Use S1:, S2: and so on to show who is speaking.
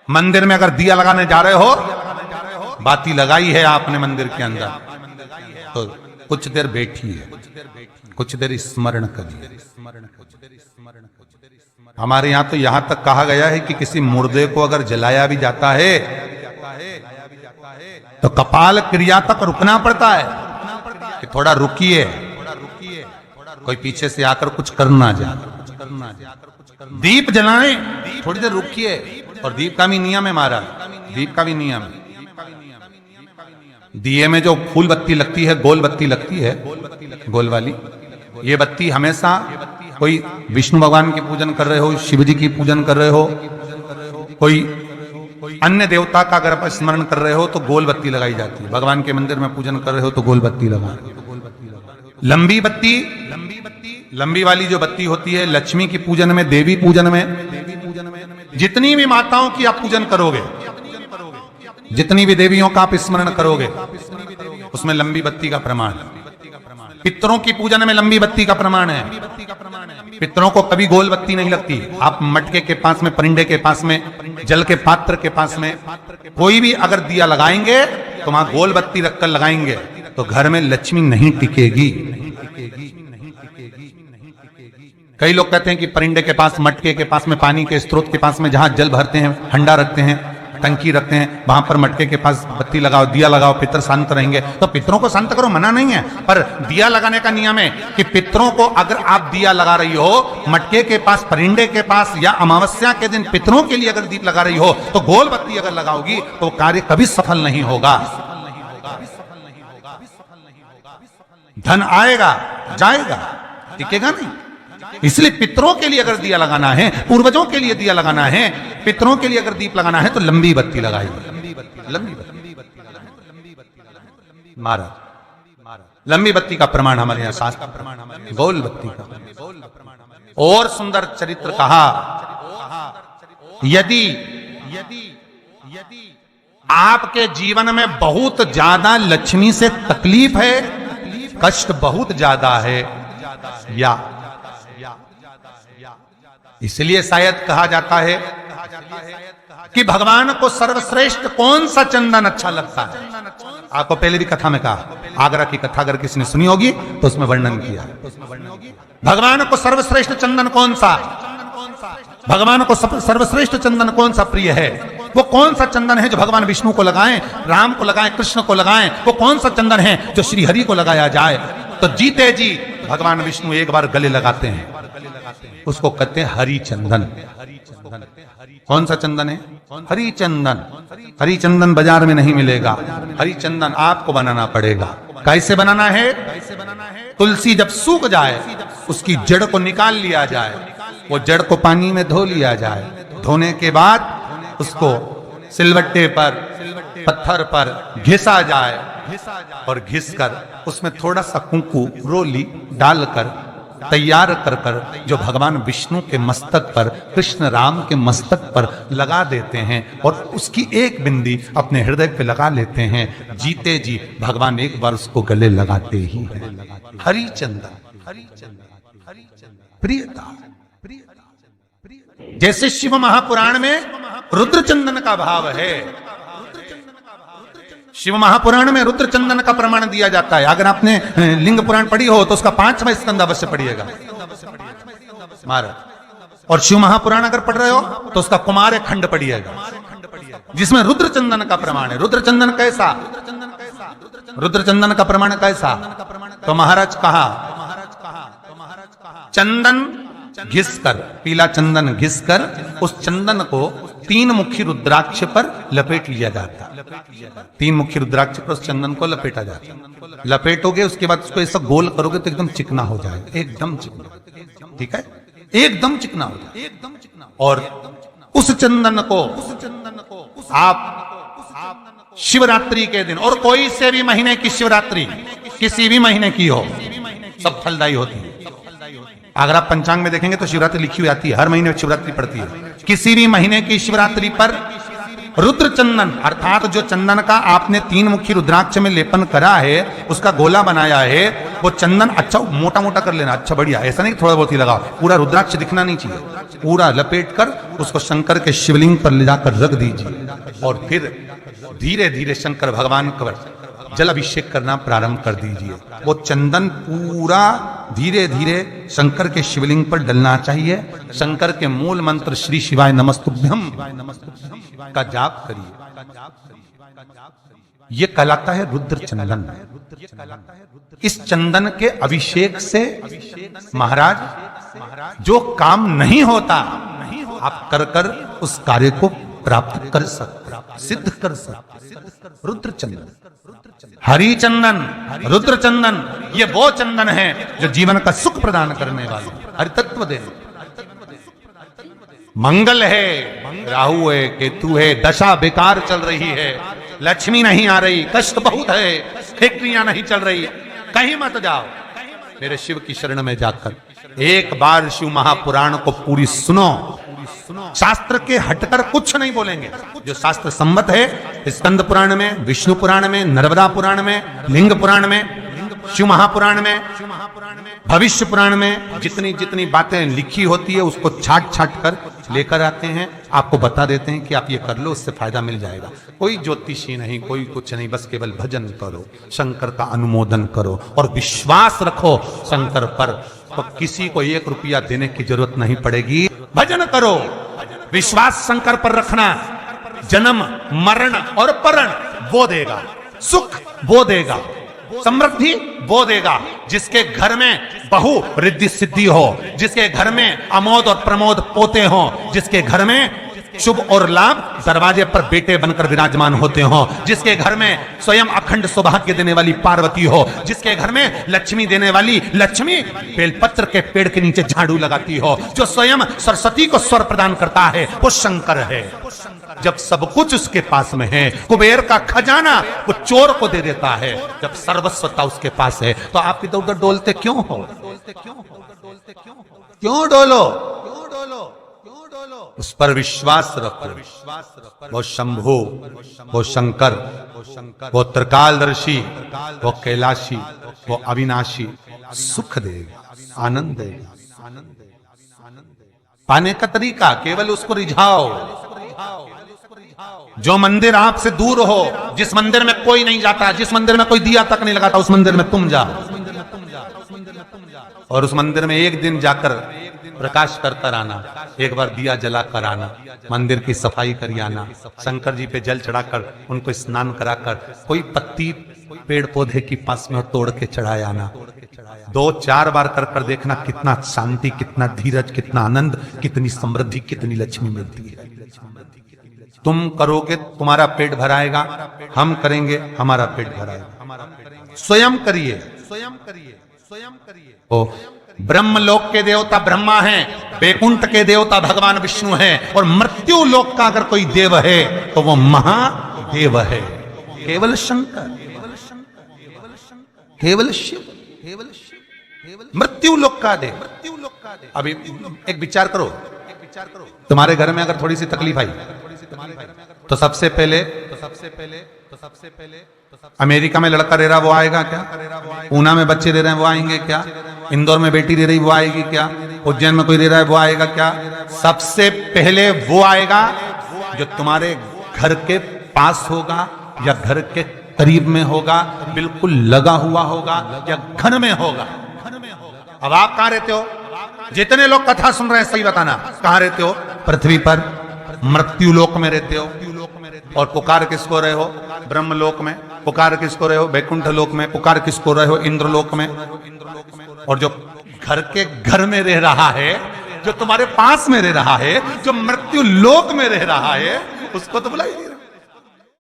S1: मंदिर में अगर दिया लगाने जा रहे हो, बाती लगाई है आपने मंदिर के अंदर, तो कुछ देर बैठिए, कुछ देर स्मरण करिए। हमारे यहां तो यहां तक कहा गया है कि किसी मुर्दे को अगर जलाया भी जाता है तो कपाल क्रिया तक रुकना पड़ता है कि थोड़ा रुकिए, कोई पीछे से आकर कुछ करना जाए। दीप जलाएं, थोड़ी देर रुकिए। और दीप का भी नियम है महाराज, दीप का भी नियम है। दिए में जो फूल बत्ती लगती है, गोल बत्ती लगती है, गोल वाली, ये बत्ती हमेशा कोई विष्णु भगवान की पूजन कर रहे हो, शिव जी की पूजन कर रहे हो, कोई अन्य देवता का अगर आप स्मरण कर रहे हो तो गोल बत्ती लगाई जाती है। भगवान के मंदिर में पूजन कर रहे हो तो गोल बत्ती लगा। लंबी बत्ती, लंबी वाली जो बत्ती होती है लक्ष्मी की पूजन में, देवी पूजन में, जितनी भी माताओं की आप पूजन करोगे, जितनी भी देवियों का आप स्मरण करोगे, उसमें लंबी बत्ती का प्रमाण है। पितरों की पूजन में लंबी बत्ती का प्रमाण है। पितरों को कभी गोल बत्ती नहीं लगती। आप मटके के पास में, परिंदे के पास में, जल के पात्र के पास में कोई भी अगर दिया लगाएंगे तो वहां गोल बत्ती रखकर लगाएंगे तो घर में लक्ष्मी नहीं टिकेगी। कई लोग कहते हैं कि परिंदे के पास, मटके के पास में, पानी के स्रोत के पास में जहां जल भरते हैं, हंडा रखते हैं, टंकी रखते हैं, वहां पर मटके के पास बत्ती लगाओ, दिया लगाओ, पितर शांत रहेंगे। तो पितरों को शांत करो, मना नहीं है, पर दिया लगाने का नियम है कि पितरों को अगर आप दिया लगा रही हो मटके के पास, परिंदे के पास, या अमावस्या के दिन पितरों के लिए अगर दीप लगा रही हो तो गोल बत्ती अगर लगाओगी तो कार्य कभी सफल नहीं होगा। धन आएगा जाएगा, टिकेगा नहीं। इसलिए पितरों के लिए अगर दिया लगाना है, पूर्वजों के लिए दिया लगाना है, पितरों के लिए अगर दीप लगाना है तो लंबी बत्ती लगाइए, लंबी बत्ती। महाराज लंबी बत्ती का प्रमाण हमारे यहाँ शास्त्र का प्रमाण, गोल बत्ती का। और सुंदर चरित्र कहा, यदि आपके जीवन में बहुत ज्यादा लक्ष्मी से तकलीफ है, कष्ट बहुत ज्यादा है, या इसलिए शायद कहा जाता है कि भगवान को सर्वश्रेष्ठ कौन सा चंदन अच्छा लगता है। आपको पहले भी कथा में कहा, आगरा की कथा अगर किसी ने सुनी होगी तो उसमें वर्णन किया। भगवान को सर्वश्रेष्ठ चंदन कौन सा, भगवान को सर्वश्रेष्ठ चंदन कौन सा प्रिय है, वो कौन सा चंदन है जो भगवान विष्णु को लगाएं, राम को लगाएं, कृष्ण को लगाएं, वो कौन सा चंदन है जो श्री हरि को लगाया जाए। तो जीते जी भगवान विष्णु एक बार गले लगाते हैं, उसको कहते हैं हरि चंदन। कौन सा चंदन है? हरि चंदन। हरि चंदन बाजार में नहीं मिलेगा, हरि चंदन आपको बनाना पड़ेगा। कैसे बनाना है? तुलसी जब सूख जाए उसकी जड़ को निकाल लिया जाए, वो जड़ को पानी में धो लिया जाए, धोने के बाद उसको सिलवट्टे पर, पत्थर पर घिसा जाए और घिसकर उसमें थोड़ा सा कुंकू, रोली डालकर तैयार कर जो भगवान विष्णु के मस्तक पर, कृष्ण राम के मस्तक पर लगा देते हैं और उसकी एक बिंदी अपने हृदय पे लगा लेते हैं। जीते जी भगवान एक बार उसको गले लगाते ही हैं। हरि चंदन, प्रियता। जैसे शिव महापुराण में रुद्र चंदन का भाव है, शिव महापुराण में रुद्र चंदन का प्रमाण दिया जाता है। अगर आपने लिंग पुराण पढ़ी हो तो उसका 5वां स्कंद अवश्य पढ़िएगा महाराज, और शिव महापुराण अगर पढ़ रहे हो तो उसका कुमार खंड पढ़िएगा, जिसमें रुद्र चंदन का प्रमाण है। रुद्र चंदन कैसा, रुद्र चंदन का प्रमाण कैसा? तो महाराज कहा, चंदन घिसकर, पीला चंदन घिसकर उस चंदन को 3 मुखी रुद्राक्ष पर लपेट लिया जाता। 3 मुखी रुद्राक्ष पर उस चंदन को लपेटा जाता। लपेटोगे उसके बाद उसको ऐसा गोल करोगे तो एकदम चिकना हो जाएगा, एकदम चिकना, ठीक है, एकदम चिकना हो जाएगा। और उस चंदन को आप शिवरात्रि के दिन, और कोई से भी महीने की शिवरात्रि, किसी भी महीने की हो, सब फलदायी होती है। अगर आप पंचांग में देखेंगे तो शिवरात्रि लिखी हुई आती है, हर महीने शिवरात्रि पड़ती है। किसी भी महीने की शिवरात्रि पर रुद्र चंदन अर्थात जो चंदन का आपने 3 मुखी रुद्राक्ष में लेपन करा है, उसका गोला बनाया है, वो चंदन अच्छा मोटा मोटा कर लेना, अच्छा बढ़िया, ऐसा नहीं थोड़ा बहुत ही लगाओ, पूरा रुद्राक्ष दिखना नहीं चाहिए, पूरा लपेट कर उसको शंकर के शिवलिंग पर ले जाकर रख दीजिए और फिर धीरे धीरे शंकर भगवान का जल अभिषेक करना प्रारंभ कर दीजिए। वो चंदन पूरा धीरे धीरे शंकर के शिवलिंग पर डलना चाहिए। शंकर के मूल मंत्र श्री शिवाय नमस्तुभ्यम का जाप करिए। ये कहलाता है रुद्र चंदन। इस चंदन के अभिषेक से महाराज जो काम नहीं होता आप कर कर उस कार्य को प्राप्त कर सकते, सिद्ध कर सकते। रुद्र चंदन, हरि चंदन, रुद्र चंदन, ये वो चंदन है जो जीवन का सुख प्रदान करने वाले, हरि तत्व देने, मंगल है, राहु है, केतु है, दशा बेकार चल रही है, लक्ष्मी नहीं आ रही, कष्ट बहुत है, फैक्ट्रियां नहीं चल रही, कहीं मत जाओ, मेरे शिव की शरण में जाकर एक बार शिव महापुराण को पूरी सुनो। शास्त्र के हटकर कुछ नहीं बोलेंगे, जो शास्त्र सम्मत है, स्कंद पुराण में, विष्णु पुराण में, नर्मदा पुराण में, लिंग पुराण में, शिव महापुराण में, भविष्य पुराण में जितनी जितनी बातें लिखी होती है उसको छाट छाट कर लेकर आते हैं, आपको बता देते हैं कि आप ये कर लो, उससे फायदा मिल जाएगा। कोई ज्योतिषी नहीं, कोई कुछ नहीं, बस केवल भजन करो, शंकर का अनुमोदन करो और विश्वास रखो शंकर पर, तो किसी को 1 रुपया देने की जरूरत नहीं पड़ेगी। भजन करो, विश्वास शंकर पर रखना, जन्म मरण और परण वो देगा, सुख वो देगा, समृद्धि वो देगा। जिसके घर में बहु रिद्धि सिद्धि हो, जिसके घर में अमोद और प्रमोद पोते हो, जिसके घर में शुभ और लाभ दरवाजे पर बेटे बनकर विराजमान होते हो, जिसके घर में स्वयं अखंड सौभाग्य देने वाली पार्वती हो, जिसके घर में लक्ष्मी देने वाली लक्ष्मी बेलपत्र के पेड़ के नीचे झाड़ू लगाती हो, जो स्वयं सरस्वती को स्वर प्रदान करता है, वो शंकर है। जब सब कुछ उसके पास में है, कुबेर का खजाना वो चोर को दे देता है, जब सर्वस्वता उसके पास है, तो आप इधर उधर डोलते क्यों हो? क्यों डोलो? उस पर विश्वास रखो। वो शंभु, वो शंकर, वो त्रिकालदर्शी, वो कैलाशी, वो अविनाशी सुख देगा, आनंद देगा। पाने का तरीका केवल उसको रिझाओ। जो मंदिर आपसे दूर हो, जिस मंदिर में कोई नहीं जाता, जिस मंदिर में कोई दिया तक नहीं लगाता, उस मंदिर में तुम जाओ और उस मंदिर में एक दिन जाकर प्रकाश करता रहना, एक बार दिया जला कर आना, मंदिर की सफाई करी आना, शंकर जी पे जल चढ़ाकर उनको स्नान कराकर कोई पत्ती पेड़ पौधे की पास में तोड़ के चढ़ाए आना। 2-4 बार कर कर देखना कितना शांति, कितना धीरज, कितना आनंद, कितनी समृद्धि, कितनी लक्ष्मी मिलती है। तुम करोगे तुम्हारा पेट भराएगा, हम करेंगे हमारा पेट भराएगा। स्वयं करिए, स्वयं करिए, स्वयं करिए। ओ ब्रह्मलोक के देवता ब्रह्मा हैं, बैकुंठ के देवता भगवान विष्णु हैं, और मृत्यु लोक का अगर कोई देव है तो वो महादेव है, केवल शंकर, केवल शिव, केवल शिव, मृत्यु लोक का देव। अभी एक विचार करो, तुम्हारे घर में अगर थोड़ी सी तकलीफ आई तो सबसे पहले अमेरिका में लड़का रह रहा वो आएगा क्या? पूना में बच्चे रह रहे हैं वो आएंगे क्या? इंदौर में बेटी रह रही वो आएगी क्या? उज्जैन में कोई रह रहा है वो आएगा क्या? सबसे पहले वो आएगा जो तुम्हारे घर के पास होगा या घर के करीब में होगा, बिल्कुल लगा हुआ होगा या घर में होगा। अब आप कहां रहते हो? जितने लोग कथा सुन रहे हैं सही बताना, कहां रहते हो? पृथ्वी पर मृत्यु लोक में रहते हो। और पुकार किसको रहे हो? ब्रह्मलोक में। पुकार किसको रहे हो? बैकुंठ लोक में। पुकार किसको रहे हो? इंद्रलोक में। और जो घर के घर में रह रहा है, जो तुम्हारे पास में रह रहा है, जो मृत्यु लोक में रह रहा है, उसको तो बुलाइए।